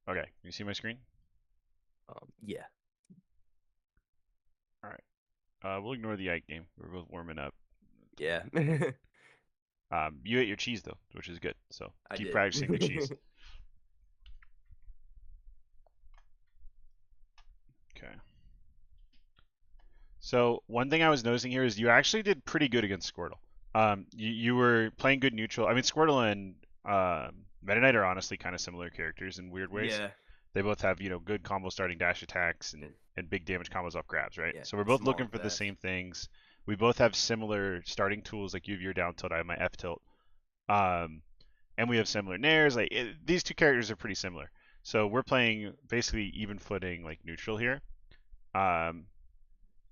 Okay, you see my screen? Yeah. All right. We'll ignore the Ike game. We're both warming up. Yeah. You ate your cheese though, which is good. So I keep did. practicing the cheese. Okay. So one thing I was noticing here is you actually did pretty good against Squirtle. You were playing good neutral. I mean, Squirtle and Meta Knight are honestly kind of similar characters in weird ways. Yeah. They both have, good combo starting dash attacks and big damage combos off grabs, right? Yeah. So we're both Small looking and for the fast. same things. We both have similar starting tools. Like you have your down tilt, I have my F tilt. Um, and we have similar nairs. These two characters are pretty similar. So we're playing basically even footing like neutral here. Um,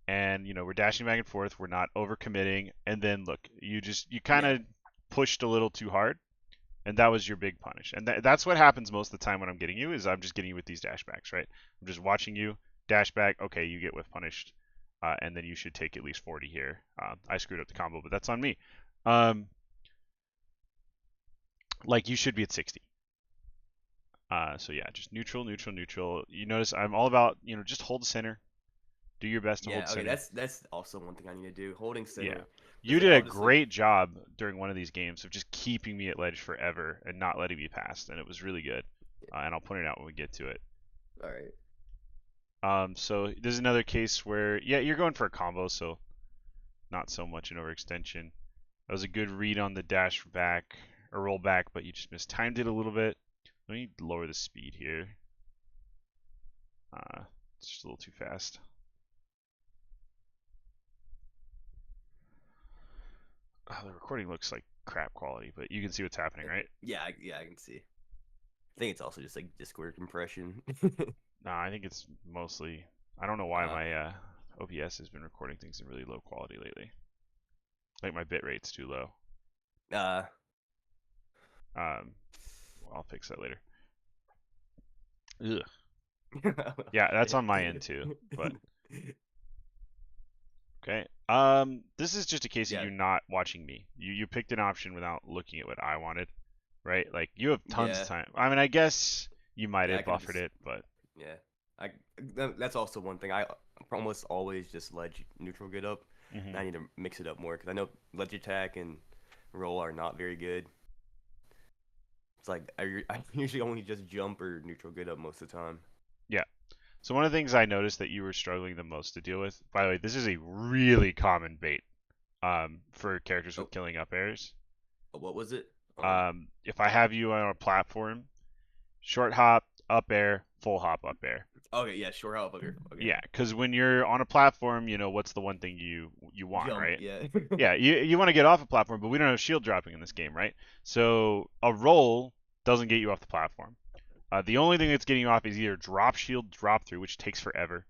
and we're dashing back and forth. We're not overcommitting. And then look, you kind Yeah. of pushed a little too hard, and that was your big punish. And that's what happens most of the time when I'm getting you is I'm just getting you with these dashbacks, right? I'm just watching you dash back. Okay, you get whiff punished, and then you should take at least 40 here. I screwed up the combo, but that's on me. Um, like you should be at 60. So yeah, just neutral, neutral, neutral. You notice I'm all about just hold the center, do your best to hold Yeah. Okay. center. That's also one thing I need to do. Holding Yeah. center. You Because like did a I'll just like. great job during one of these games of just keeping me at ledge forever and not letting me pass, and it was really good. And I'll point it out when we get to it. All right. So there's another case where, yeah, you're going for a combo, so not so much an overextension. That was a good read on the dash back or roll back, but you just mistimed it a little bit. Let me lower the speed here. It's just a little too fast. The recording looks like crap quality, but you can see what's happening, right? Yeah. Yeah. I can see. I think it's also just like Discord compression. No, I think it's mostly. I don't know why uh. my OBS has been recording things in really low quality lately. Like my bit rate's too low. Uh. Um, I'll fix that later. Ugh. Yeah, that's on my end too. But okay. This is just a case of Yeah. you not watching me. You picked an option without looking at what I wanted, right? Like you have tons of Yeah. time. I mean, I guess you might Yeah. I have could have buffered just. it, but Yeah. I. That's also one thing. I almost always just ledge neutral get up. And hmm I need to mix it up more because I know ledge attack and roll are not very good. It's like I usually only just jump or neutral get up most of the time. yeah. So one of the things I noticed that you were struggling the most to deal with. By the way, this is a really common bait for characters Oh, with killing up airs. what was it? If I have you on a platform, short hop, up air, full hop, up air. Okay, yeah, short hop up here. Okay, Yeah, because when you're on a platform, what's the one thing you want, jump. right? Yeah, Yeah, you want to get off a platform, but we don't have shield dropping in this game, right? So a roll doesn't get you off the platform. The only thing that's getting you off is either drop shield, drop through, which takes forever,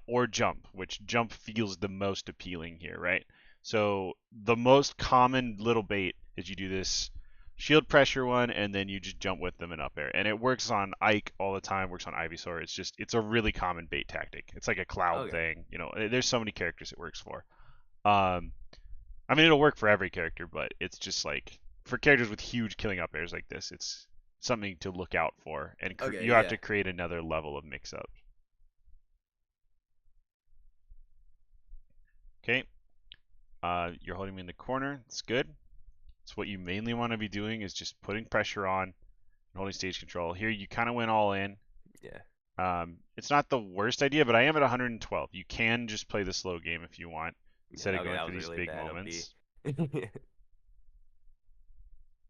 or jump, which jump feels the most appealing here, right? So the most common little bait is you do this shield pressure one, and then you just jump with them and up air, and it works on Ike all the time. Works on Ivysaur. It's a really common bait tactic. It's like a cloud okay, thing. There's so many characters it works for. Um, I mean, it'll work for every character, but it's just like for characters with huge killing up airs like this, it's something to look out for, and okay, you have yeah, to create another level of mix-up. Okay, you're holding me in the corner. It's good. It's what you mainly want to be doing is just putting pressure on and holding stage control. Here, you kind of went all in. yeah. It's not the worst idea, but I am at 112. You can just play the slow game if you want instead Yeah, of okay, going that for was a these really big bad up B. moments.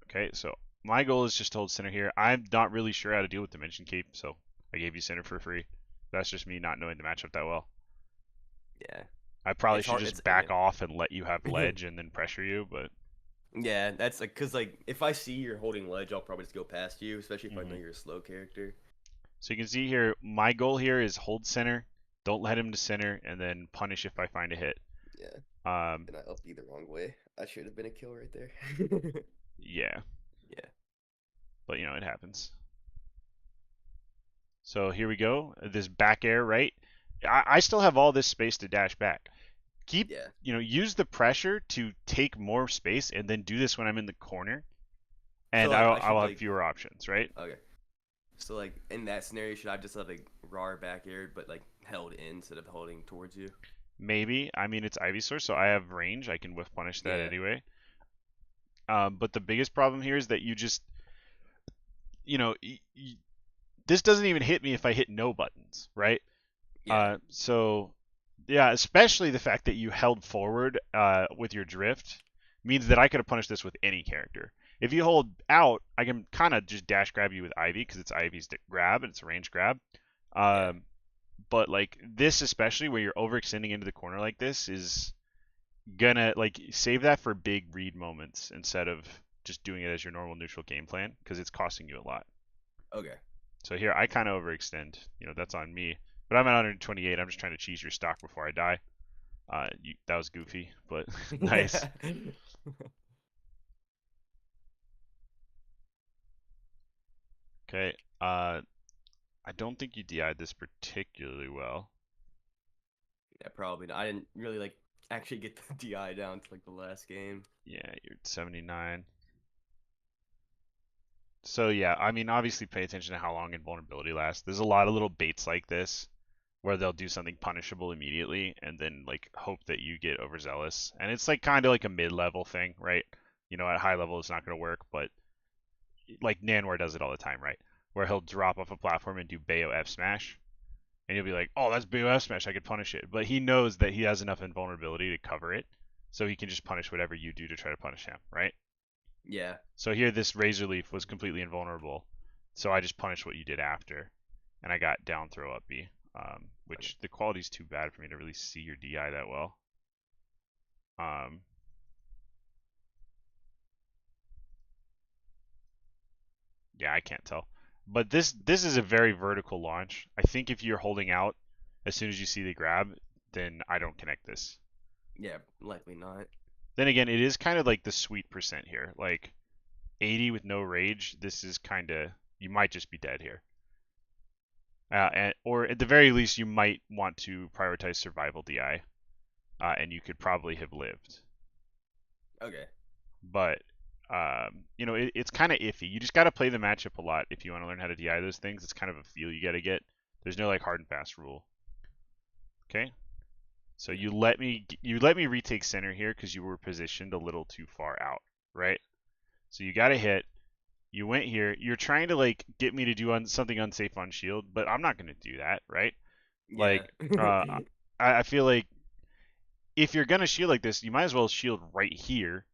Okay, so my goal is just to hold center here. I'm not really sure how to deal with Dimension Cape, so I gave you center for free. That's just me not knowing the matchup that well. Yeah, I probably it's should hard. just It's back off and let you have okay. ledge and then pressure you, but Yeah, that's like because like if I see you're holding ledge, I'll probably just go past you, especially if I know mhm. you're a slow character. So you can see here, my goal here is hold center, don't let him to center, and then punish if I find a hit. Yeah, Um, and I up B the wrong way. I should have been a kill right there. yeah, Yeah, but it happens. So here we go. This back air, right? I still have all this space to dash back. Keep, yeah. use the pressure to take more space, and then do this when I'm in the corner, So and like I'll, I should I'll have like fewer options, right? okay. So like in that scenario, should I just have like raw back air, but like held in instead of holding towards you? Maybe. I mean, it's Ivysaur, so I have range. I can whiff punish that Yeah, anyway. But the biggest problem here is that you know, this doesn't even hit me if I hit no buttons, right? yeah, So yeah, especially the fact that you held forward with your drift means that I could have punished this with any character. If you hold out, I can kind of just dash grab you with Ivy because it's Ivy's grab and it's a range grab. yeah. Um, but like this, especially where you're overextending into the corner like this, is gonna like save that for big read moments instead of just doing it as your normal neutral game plan because it's costing you a lot. Okay. So here I kind of overextend. That's on me. But I'm at 128. I'm just trying to cheese your stock before I die. That was goofy, but nice. Yeah. Okay. I don't think you DI'd this particularly well. Yeah, probably not. I didn't really like actually get the DI down to like the last game. Yeah, you're 79. So yeah, I mean, obviously pay attention to how long invulnerability lasts. There's a lot of little baits like this where they'll do something punishable immediately and then like hope that you get overzealous. And it's like kind of like a mid-level thing, right? At high level it's not going to work, but like Nanwar does it all the time, right? Where he'll drop off a platform and do Bayo F smash, and you'll be like, "Oh, that's Bayo F smash. I could punish it." But he knows that he has enough invulnerability to cover it, so he can just punish whatever you do to try to punish him, right? Yeah. So here, this Razor Leaf was completely invulnerable, so I just punished what you did after, and I got down throw up B, Okay. which the quality's too bad for me to really see your DI that well. Um, yeah, I can't tell. But this is a very vertical launch. I think if you're holding out as soon as you see the grab, then I don't connect this. Yeah, likely not. Then again, it is kind of like the sweet percent here. Like 80 with no rage, this is kind of you might just be dead here. Or at the very least, you might want to prioritize survival DI, and you could probably have lived. Okay. But it's kind of iffy. You just got to play the matchup a lot if you want to learn how to DI those things. It's kind of a feel you got to get. There's no like hard and fast rule. Okay, so Yeah. you let me retake center here because you were positioned a little too far out, right? So you got to hit. You went here. You're trying to like get me to do something unsafe on shield, but I'm not going to do that, right? Yeah. Like, I feel like if you're gonna shield like this, you might as well shield right here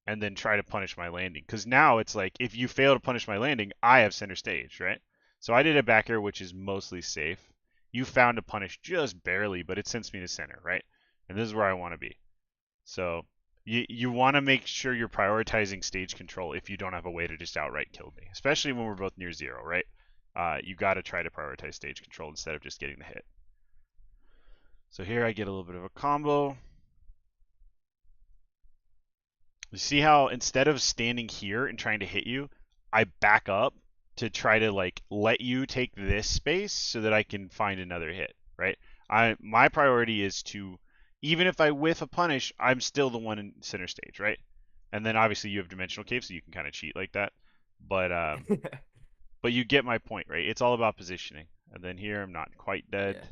and then try to punish my landing. Because now it's like if you fail to punish my landing, I have center stage, right? So I did a back air which is mostly safe. You found a punish just barely, but it sends me to center, right? And this is where I want to be. So you want to make sure you're prioritizing stage control if you don't have a way to just outright kill me, especially when we're both near zero, right? You got to try to prioritize stage control instead of just getting the hit. So here I get a little bit of a combo. You see how instead of standing here and trying to hit you, I back up to try to like let you take this space so that I can find another hit, right? My priority is to even if I whiff a punish, I'm still the one in center stage, right? And then obviously you have dimensional cave, so you can kind of cheat like that. But but you get my point, right? It's all about positioning. And then here I'm not quite dead. Yeah.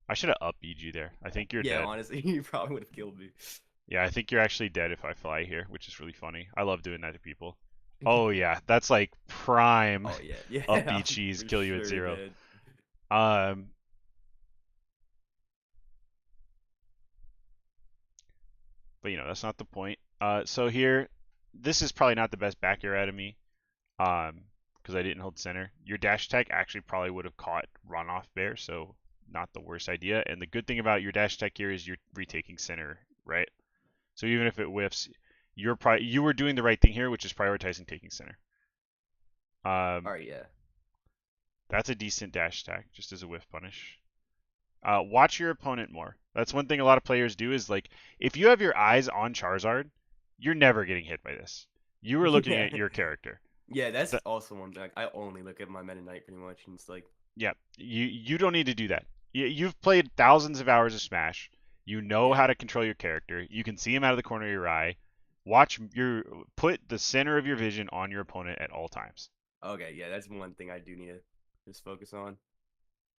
I should have up BG there. I think you're Yeah, dead. honestly, you probably would have killed me. Yeah, I think you're actually dead if I fly here, which is really funny. I love doing that to people. Oh yeah, that's like prime Oh yeah. up Yeah, B I'm cheese, for kill you at sure zero. dead. Um, but that's not the point. So here, this is probably not the best back air out of me. Because I didn't hold center. Your dash attack actually probably would have caught runoff bear, so not the worst idea. And the good thing about your dash attack here is you're retaking center, right? So even if it whiffs, you were doing the right thing here, which is prioritizing taking center. All Um, right, yeah. that's a decent dash attack, just as a whiff punish. Watch your opponent more. That's one thing a lot of players do is like if you have your eyes on Charizard, you're never getting hit by this. You were looking Yeah. at your character. Yeah, that's That, also one thing. Like, I only look at my Meta Knight pretty much, and it's like, yeah, you don't need to do that. You've played thousands of hours of Smash. You know yeah, how to control your character. You can see him out of the corner of your eye. Put the center of your vision on your opponent at all times. Okay, yeah, that's one thing I do need to just focus on.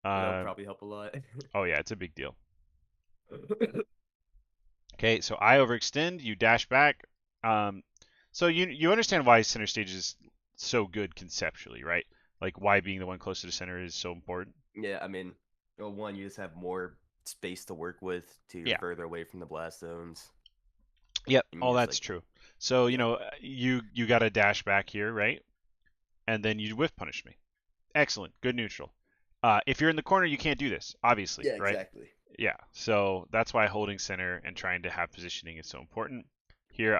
That'll Um, probably help a lot. oh yeah, it's a big deal. Okay, so I overextend, you dash back. Um, so you understand why center stage is so good conceptually, right? Like why being the one closer to center is so important. Yeah, I mean, well, one, you just have more space to work with. Two, you're Yeah. further away from the blast zones, Yep, and you all just that's like, true. So, yeah, you got to dash back here, right? And then you whiff punish me. Excellent. Good neutral. If you're in the corner, you can't do this, obviously, yeah, right? exactly. Yeah. So that's why holding center and trying to have positioning is so important. Here,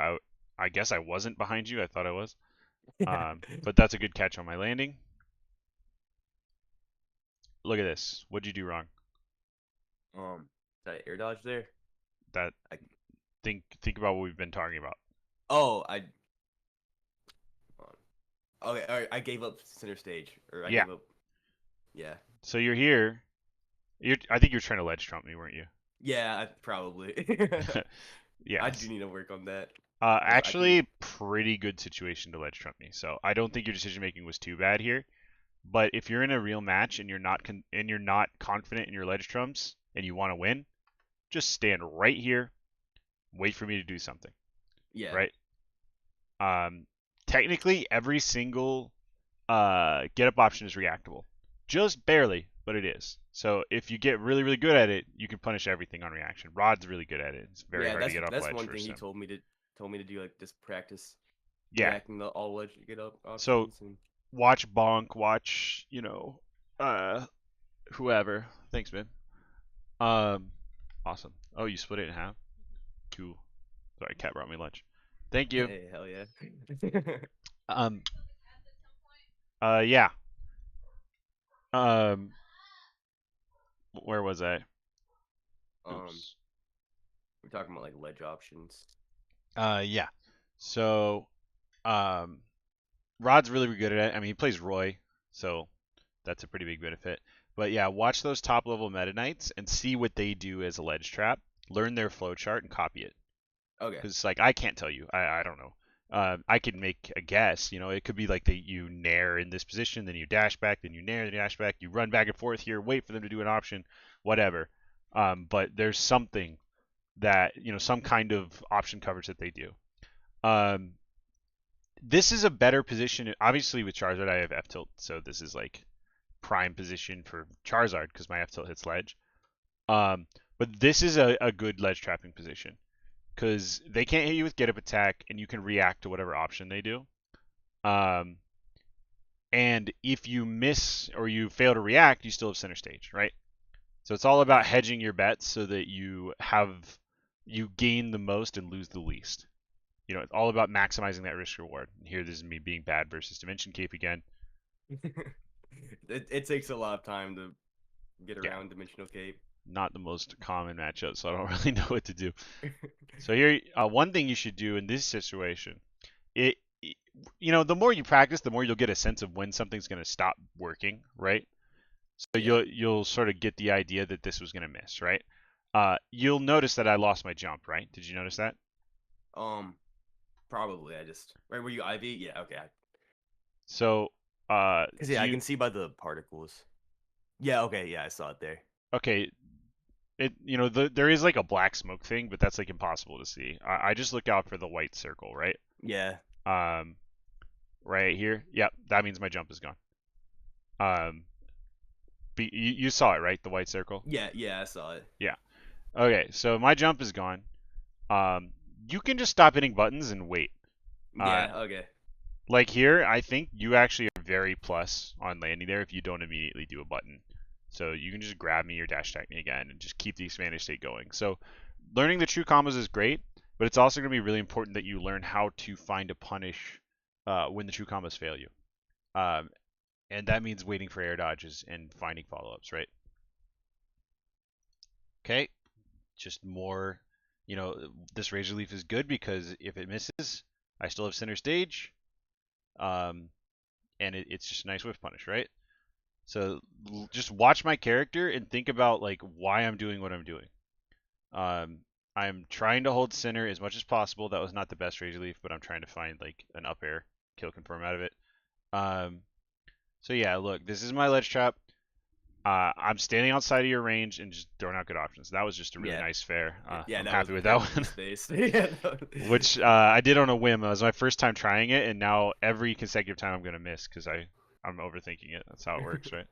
I guess I wasn't behind you. I thought I was. But that's a good catch on my landing. Look at this. What'd you do wrong? Did I air dodge there? That I, think about what we've been talking about. oh, I. Okay, all right, I gave up center stage, or I Yeah. gave up. Yeah, So you're here. I think you're trying to ledge trump me, weren't you? yeah, probably. I do Yes. need to work on that because I can. Actually, pretty good situation to ledge trump me. So I don't think your decision making was too bad here. But if you're in a real match and you're not confident in your ledge trumps and you want to win, just stand right here, wait for me to do something, Yeah, right? Um, Technically, every single get up option is reactable, just barely, but it is. So if you get really really good at it, you can punish everything on reaction. Rod's really good at it. It's very yeah. hard to That's get off that's ledge one for thing he sim. told me to do, like just practice Yeah. reacting to all ledge get up So options and watch Bonk, watch uh, whoever. Thanks, man. Um, awesome. Oh, you split it in half. Cool. Sorry, cat brought me lunch. Thank you. hey, hell yeah. Um, yeah. Um, where was I? um, Oops. we're talking about like ledge options. Yeah. So, um, Rod's really good at it. I mean, he plays Roy, so that's a pretty big benefit. But yeah, watch those top level Meta Knights and see what they do as a ledge trap. Learn their flow chart and copy it. Okay. Because like I can't tell you, I don't know. I can make a guess. It could be like that you nair in this position, then you dash back, then you nair, then you dash back, you run back and forth here, wait for them to do an option, whatever. But there's something that some kind of option coverage that they do. Um, this is a better position. Obviously, with Charizard, I have F tilt, so this is like prime position for Charizard because my F tilt hits ledge. Um, but this is a good ledge trapping position because they can't hit you with get up attack, and you can react to whatever option they do. Um, and if you miss or you fail to react, you still have center stage, right? So it's all about Yeah. hedging your bets so that you gain the most and lose the least. It's all about maximizing that risk reward. And here, this is me being bad versus Dimension Cape again. It takes a lot of time to get Yeah, around Dimensional Cape. not the most common matchup, so I don't really know what to do. So here, one thing you should do in this situation, the more you practice, the more you'll get a sense of when something's going to stop working, right? So Yeah. you'll sort of get the idea that this was going to miss, right? You'll notice that I lost my jump, right? Did you notice that? Um, probably. I just right. Were you Ivy? Yeah. Okay. So, Cause do yeah, I you? can see by the particles. Yeah. Okay. Yeah, I saw it there. Okay, there is like a black smoke thing, but that's like impossible to see. I just look out for the white circle, right? Yeah. Um, right here. Yep, that means my jump is gone. Um, you saw it, right? The white circle. Yeah. Yeah, I saw it. Yeah. Okay, so my jump is gone. Um, you can just stop hitting buttons and wait. Uh, Yeah. Okay. like here, I think you actually are very plus on landing there if you don't immediately do a button. So you can just grab me or dash attack me again and just keep the expanded state going. So learning the true combos is great, but it's also going to be really important that you learn how to find a punish when the true combos fail you. Um, and that means waiting for air dodges and finding follow-ups, right? Okay, just more, this Razor Leaf is good because if it misses, I still have center stage, um, and it's just a nice whiff punish, right? So just watch my character and think about like why I'm doing what I'm doing. Um, I'm trying to hold center as much as possible. That was not the best Razor Leaf, but I'm trying to find like an up air kill confirm out of it. Um, So yeah, look, this is my ledge trap. I'm standing outside of your range and just throwing out good options. That was just a really Yeah. nice fair. Yeah, I'm that was happy with that perfectly one. spaced. Yeah, Which I did on a whim. It was my first time trying it, and now every consecutive time I'm gonna miss because I'm overthinking it. That's how it works, right?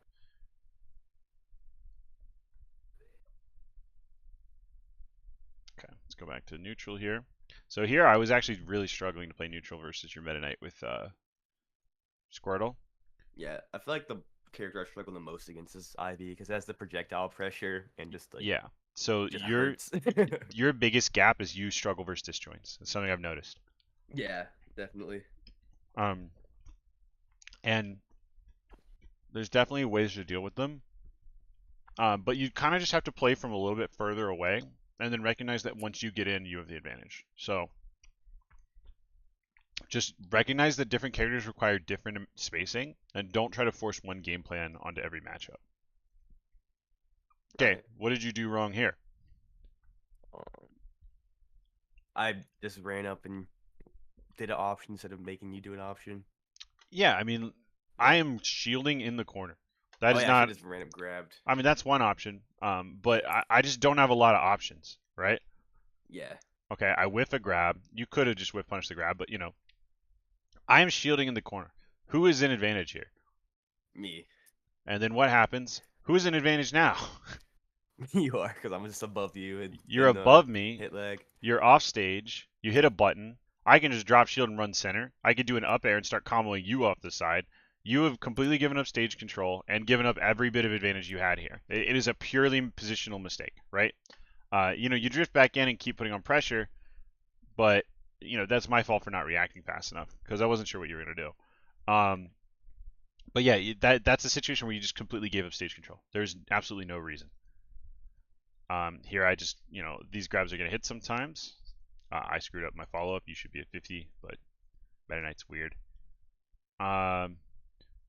Okay, let's go back to neutral here. So here I was actually really struggling to play neutral versus your Meta Knight with Squirtle. yeah. I feel like the character I struggle the most against is Ivy because it has the projectile pressure and just like Yeah. So just your hurts. your biggest gap is you struggle versus disjoints. It's something I've noticed. Yeah, definitely. Um, and there's definitely ways to deal with them. But you kind of just have to play from a little bit further away, and then recognize that once you get in, you have the advantage. So just recognize that different characters require different spacing, and don't try to force one game plan onto every matchup. Okay, Right. what did you do wrong here? Um, I just ran up and did an option instead of making you do an option. Yeah, I mean, I Yeah. am shielding in the corner. That Oh is yeah, I should not. have just ran up grabbed. I mean, that's one option. But I just don't have a lot of options, right? Yeah. Okay, I whiff a grab. You could have just whiff punched the grab, but I am shielding in the corner. Who is in advantage here? Me. And then what happens? Who is in advantage now? You are, because I'm just above you You're in the above me. hit lag. You're off stage. You hit a button. I can just drop shield and run center. I could do an up air and start comboing you off the side. You have completely given up stage control and given up every bit of advantage you had here. It is a purely positional mistake, right? You drift back in and keep putting on pressure, but that's my fault for not reacting fast enough because I wasn't sure what you were gonna do. But yeah, that's a situation where you just completely gave up stage control. There's absolutely no reason. Here I just, these grabs are gonna hit sometimes. I screwed up my follow up. You should be at 50, but Meta Knight's weird. Um,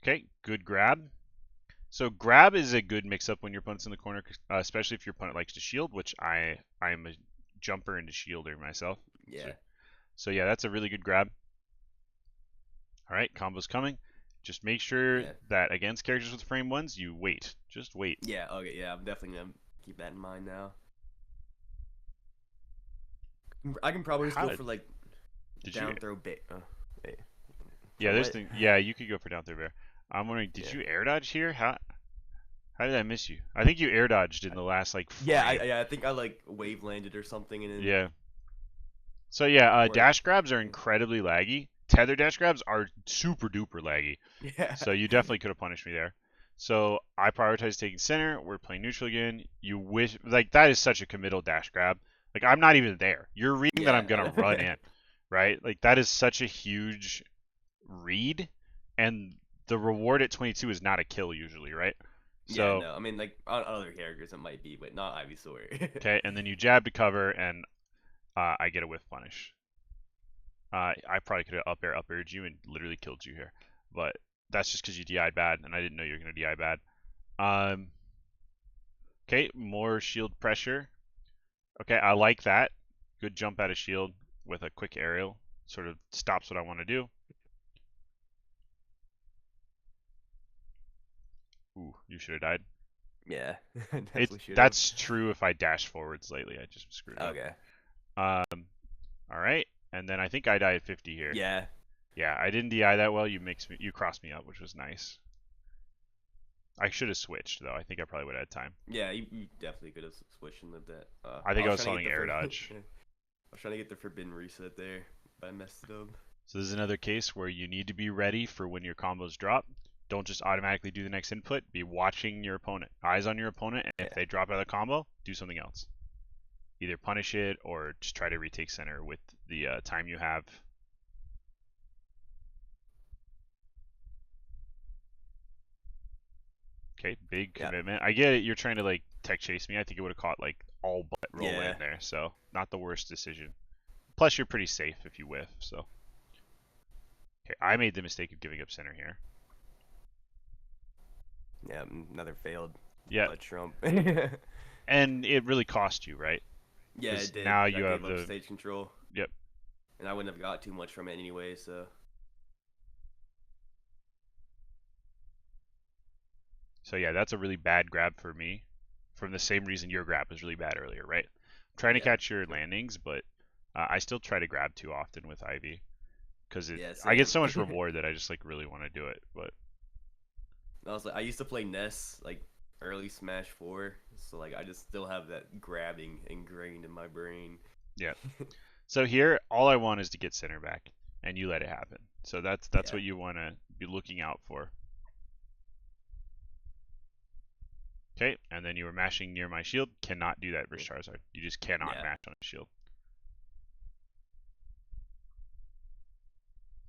okay, good grab. So grab is a good mix-up when your opponent's in the corner, especially if your opponent likes to shield, which I am a jumper and a shielder myself. So Yeah. so yeah, that's a really good grab. All right, combo's coming. Just make sure Yeah. that against characters with frame ones, you wait. Just wait. Yeah. Okay. Yeah. I'm definitely gonna keep that in mind now. I can probably just How go did for like did you? down throw bait. Wait. Yeah, For there's what? the yeah. You could go for down throw bear. I'm wondering, did Yeah. you air dodge here? How did I miss you? I think you air dodged in the last like Yeah. frame. I think I like wave landed or something and then Yeah. So yeah, or dash grabs are incredibly laggy. Tether dash grabs are super duper laggy. yeah. So you definitely could have punished me there. So I prioritize taking center. We're playing neutral again. You wish like that is such a committal dash grab. Like I'm not even there. You're reading that I'm gonna run Yeah. in, right? Like that is such a huge read, and the reward at 22 is not a kill usually, right? Yeah, So no. I mean, like on other characters it might be, but not Ivysaur. okay, and then you jab to cover, and I get a whiff punish. I probably could have up aired you and literally killed you here, but that's just because you DI'd bad, and I didn't know you were gonna DI bad. Um, okay, more shield pressure. Okay, I like that. Good jump out of shield with a quick aerial. Sort of stops what I want to do. Ooh, you should have died. Yeah, It's definitely should have. that's true if I dash forwards lately. I just screwed up. Okay. All right, and then I think I died at 50 here. Yeah. Yeah, I didn't DI that well. You crossed me up, which was nice. I should have switched though. I think I probably would have had time. Yeah, you definitely could have switched and lived that. I think I was trying to selling get air the dodge. I was trying to get the forbidden reset there, but I messed it up. So this is another case where you need to be ready for when your combos drop. Don't just automatically do the next input. Be watching your opponent, eyes on your opponent, and if Yeah. they drop out of the combo, do something else. Either punish it or just try to retake center with the time you have. Okay, big Yeah. commitment. I get it. You're trying to like tech chase me. I think it would have caught like all but roll Yeah. in there. So not the worst decision. Plus, you're pretty safe if you whiff. So okay, I made the mistake of giving up center here. Yeah, another failed Yeah, Trump. and it really cost you, right? Yeah, Because it did. now 'Cause I you have gave up the stage control, yep. and I wouldn't have got too much from it anyway. So So yeah, that's a really bad grab for me, from the same reason your grab was really bad earlier, right? I'm trying to Yeah. catch your landings, but I still try to grab too often with Ivy because Yeah, I get same. so much reward that I just like really want to do it. But I used to play Ness like early Smash 4, so like I just still have that grabbing ingrained in my brain. yeah, so here all I want is to get center back, and you let it happen. So that's Yeah. what you want to be looking out for. Okay, and then you were mashing near my shield. Cannot do that versus Charizard. You just cannot Yeah. mash on a shield.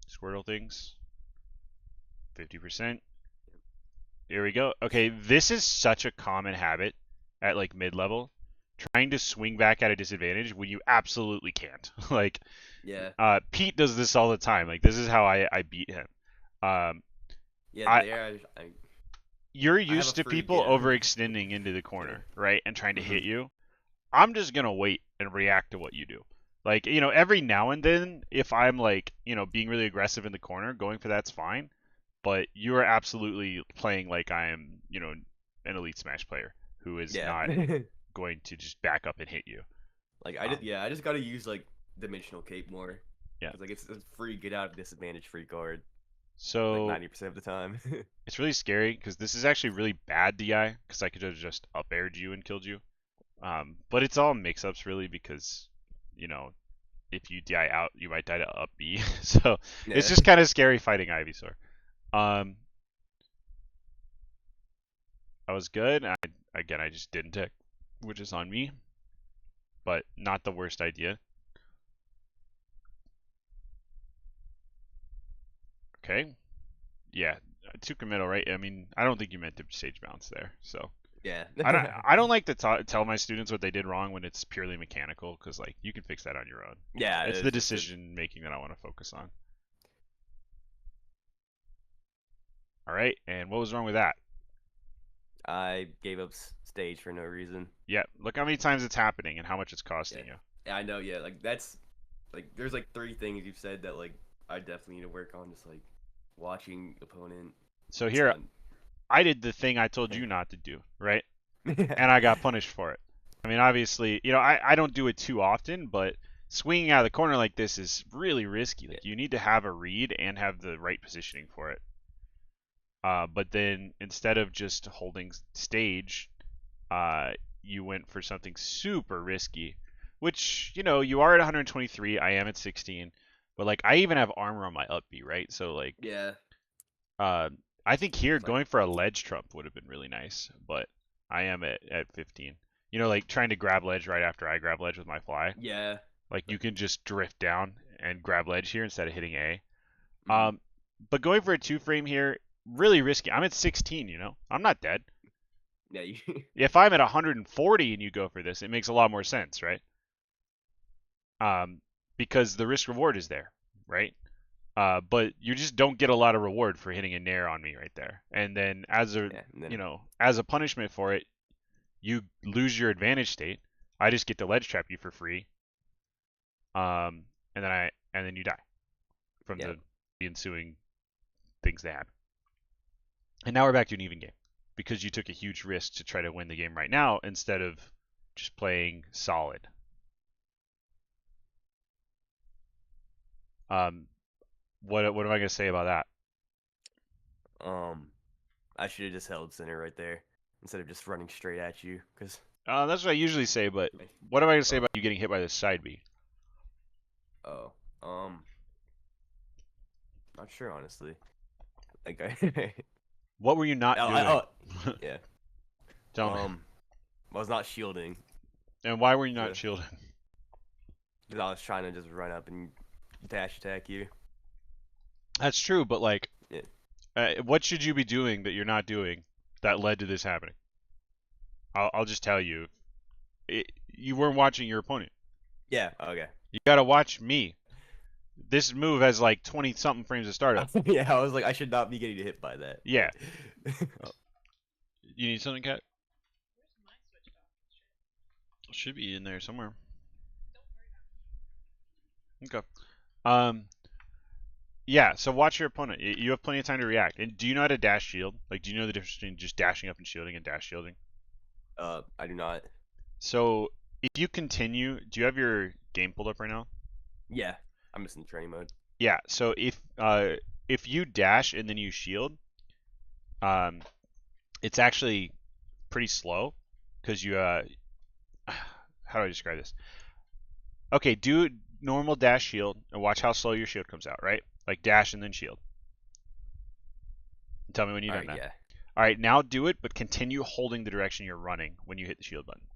Squirtle things. 50%. Here we go. Okay, this is such a common habit at like mid-level. Trying to swing back at a disadvantage when you absolutely can't. Like, Yeah. Pete does this all the time. Like, this is how I beat him. Um, Yeah, I there You're I have a used to free people give. overextending into the Yeah. corner, right, and trying to hit Mhm. you. I'm just gonna wait and react to what you do. Like, every now and then, if I'm like, being really aggressive in the corner, going for that's fine. But you are absolutely playing like I am, an elite Smash player who is Yeah. not going to just back up and hit you. Like Um, I just gotta use like Dimensional Cape more. yeah. Cause like it's a free get out of disadvantage free card. Like So 90% of the time. it's really scary because this is actually really bad DI because I could have just up aired you and killed you. But it's all mix-ups really because, you know, if you die out, you might die to up B. So it's Yeah. just kind of scary fighting Ivysaur. Um, I was good. Again, I just didn't tick, which is on me, but not the worst idea. Okay. Yeah, Tuca middle, right? I mean, I don't think you meant to stage bounce there. So Yeah. I don't like to tell my students what they did wrong when it's purely mechanical because like you can fix that on your own. Yeah, It's the it's just decision making that I want to focus on. All right, and what was wrong with that? I gave up stage for no reason. Yeah, look how many times it's happening and how much it's Yeah. costing you. Yeah, I know, yeah, like that's like there's like three things you've said that like I definitely need to work on, just like watching opponent. So here, Um, I did the thing I told you not to do, right? And I got punished for it. I mean, obviously, I don't do it too often, but swinging out of the corner like this is really risky. Yeah. Like, you need to have a read and have the right positioning for it. But then instead of just holding stage, uh, you went for something super risky, which, you are at 123. I am at 16. But, like, I even have armor on my up B, right? So, like, Yeah. uh, I think here It's like going for a ledge trump would have been really nice, but I am at 15. Like trying to grab ledge right after I grab ledge with my fly. yeah. Like you But can just drift down and grab ledge here instead of hitting A. mhm. But going for a two frame here, really risky. I'm at 16, I'm not dead. Yeah, you If I'm at 140 and you go for this, it makes a lot more sense, right? Um, because the risk reward is there, right? But you just don't get a lot of reward for hitting a nair on me right there. And then yeah, and then as a punishment for it, you lose your advantage state. I just get to ledge trap you for free. And then you die from yeah. the ensuing things that happen. And now we're back to an even game because you took a huge risk to try to win the game right now instead of just playing solid. Um, what am I gonna say about that? Um I should have just held center right there instead of just running straight at you cuz That's what I usually say, but what am I gonna say oh, about you getting hit by this side B? oh. Not sure honestly. Like I What were you not doing? oh, yeah. Tell me. I was not shielding And why were you not because shielding? I was trying to just run up and dash attack you. That's true, but like, Yeah. what should you be doing that you're not doing that led to this happening? I'll just tell you, you weren't watching your opponent. Yeah. Okay. You gotta watch me. This move has like 20 something frames of startup. Yeah. I was like, I should not be getting hit by that. Yeah. Oh, you need something, Cat? Should be in there somewhere. Okay. Um, Yeah, so watch your opponent. You have plenty of time to react. And do you know how to dash shield? Like, do you know the difference between just dashing up and shielding and dash shielding? I do not. So if you continue, do you have your game pulled up right now? Yeah, I'm just in training mode. Yeah. So if you dash and then you shield, um, it's actually pretty slow because you how do I describe this? Okay, do normal dash shield and watch how slow your shield comes out, right? Like dash and then shield. And tell me when you've All done right, that. yeah. All right, now do it, but continue holding the direction you're running when you hit the shield button.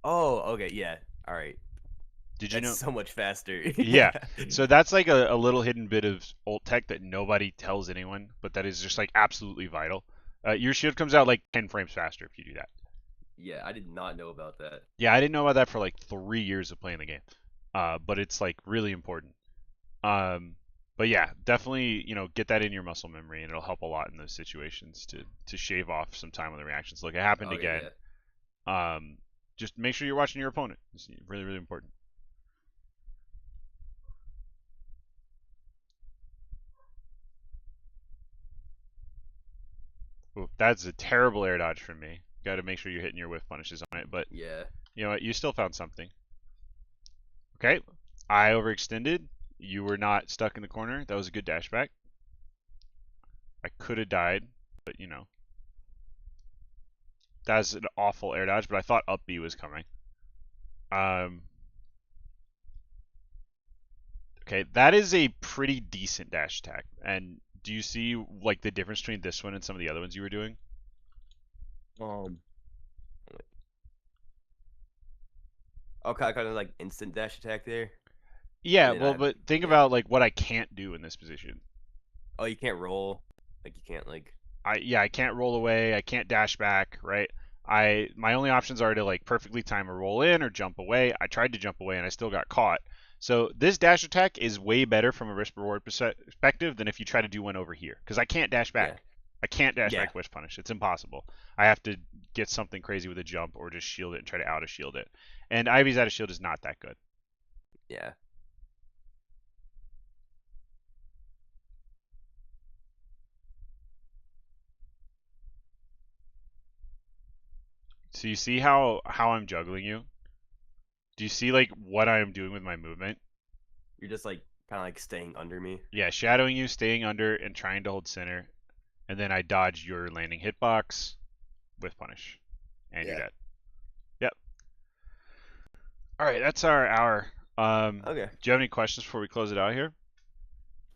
Oh, okay, yeah. All right. Did you That's know? so much faster. Yeah. Yeah. So that's like a little hidden bit of ult tech that nobody tells anyone, but that is just like absolutely vital. Your shield comes out like 10 frames faster if you do that. Yeah, I did not know about that. Yeah, I didn't know about that for like 3 years of playing the game, but it's like really important. Um, but yeah, definitely get that in your muscle memory, and it'll help a lot in those situations to shave off some time on the reactions. Look, it happened Okay, again. yeah. Um, just make sure you're watching your opponent. It's really really important. Ooh, that's a terrible air dodge from me. Got to make sure you're hitting your whiff punishes on it, but Yeah. you know what? You still found something. Okay, I overextended. You were not stuck in the corner. That was a good dash back. I could have died, but that's an awful air dodge. But I thought up B was coming. Um, okay, that is a pretty decent dash attack. And do you see like the difference between this one and some of the other ones you were doing? Um. Okay, kind of like instant dash attack there, and Yeah, then I well, have. but think Yeah. about like what I can't do in this position. Oh, you can't roll. Like you can't like. I can't roll away. I can't dash back. Right. My only options are to like perfectly time a roll in or jump away. I tried to jump away and I still got caught. So this dash attack is way better from a risk reward perspective than if you try to do one over here because I can't dash Yeah. back. I can't dash Yeah. back wish punish. It's impossible. I have to get something crazy with a jump or just shield it and try to out of shield it. And Ivy's out of shield is not that good. Yeah. So you see how I'm juggling you? Do you see like what I am doing with my movement? You're just like kind of like staying under me. Yeah, shadowing you, staying under, and trying to hold center. And then I dodge your landing hitbox with punish. And you're Yeah. dead. Yep. Alright, that's our hour. Okay. Do you have any questions before we close it out here?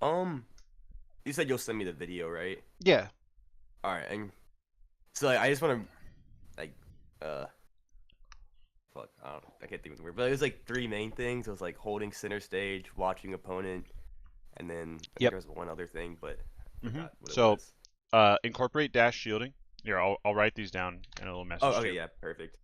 Um. You said you'll send me the video, right? Yeah. All right. And so like, I just want to like uh fuck, I don't know. I can't think of the word. But it was like three main things. It was like holding center stage, watching opponent, and then I think Yep. there was one other thing, but I hmm forgot what it So was. incorporate dash shielding. Here, I'll write these down in a little Oh, message to okay, you. yeah, perfect.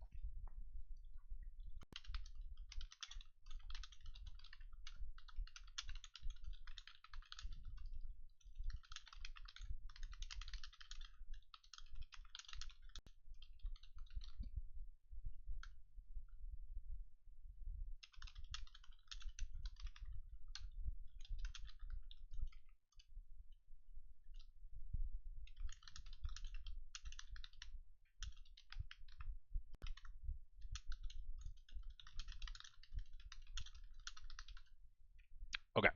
Okay.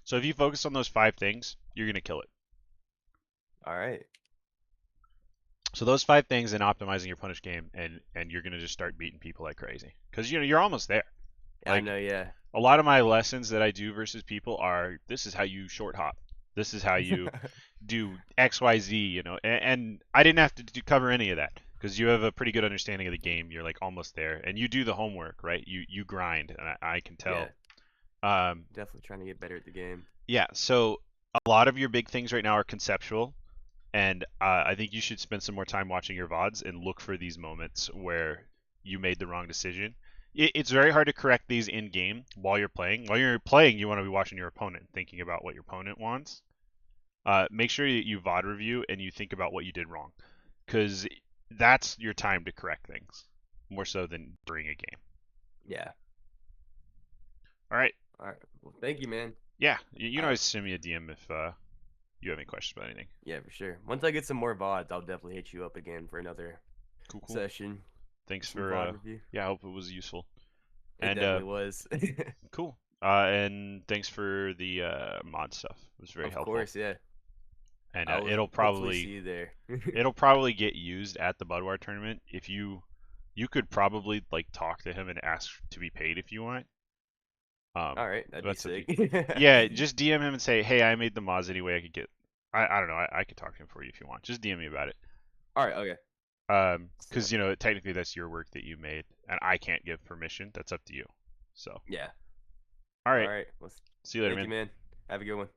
So if you focus on those 5 things, you're gonna kill it. All right. So those 5 things in optimizing your punish game, and you're gonna just start beating people like crazy because you're almost there. Yeah, I Like know. Yeah. a lot of my lessons that I do versus people are this is how you short hop. This is how you do XYZ, and I didn't have to cover any of that because you have a pretty good understanding of the game. You're like almost there, and you do the homework, right? You grind, and I can Yeah. tell. Um, Definitely trying to get better at the game. yeah, so a lot of your big things right now are conceptual, and I think you should spend some more time watching your VODs and look for these moments where you made the wrong decision. It's very hard to correct these in game while you're playing. While you're playing, you want to be watching your opponent, thinking about what your opponent wants. Make sure that you VOD review and you think about what you did wrong, because that's your time to correct things more so than during a game. Yeah. All right, All right. Well, thank you, man. Yeah, you can All right. always send me a DM if you have any questions about anything. Yeah, for sure. Once I get some more VODs, I'll definitely hit you up again for another Cool, cool. session, Thanks some for VOD review. yeah, I hope it was useful. It And definitely was. cool. And thanks for the mod stuff. It was very Of helpful. course, yeah. And I will it'll hopefully see probably you there. get used at the Budweiser tournament. If you could probably like talk to him and ask to be paid if you want. All right, that'd be That's up to sick. you. Yeah, just DM him and say, hey, I made the mods anyway. I could get. I don't know. I could talk to him for you if you want. Just DM me about it. All right, okay. So, Because technically that's your work that you made, and I can't give permission. That's up to you. So, yeah. all All right. right. Well, See you later, thank you, man. man. Have a good one.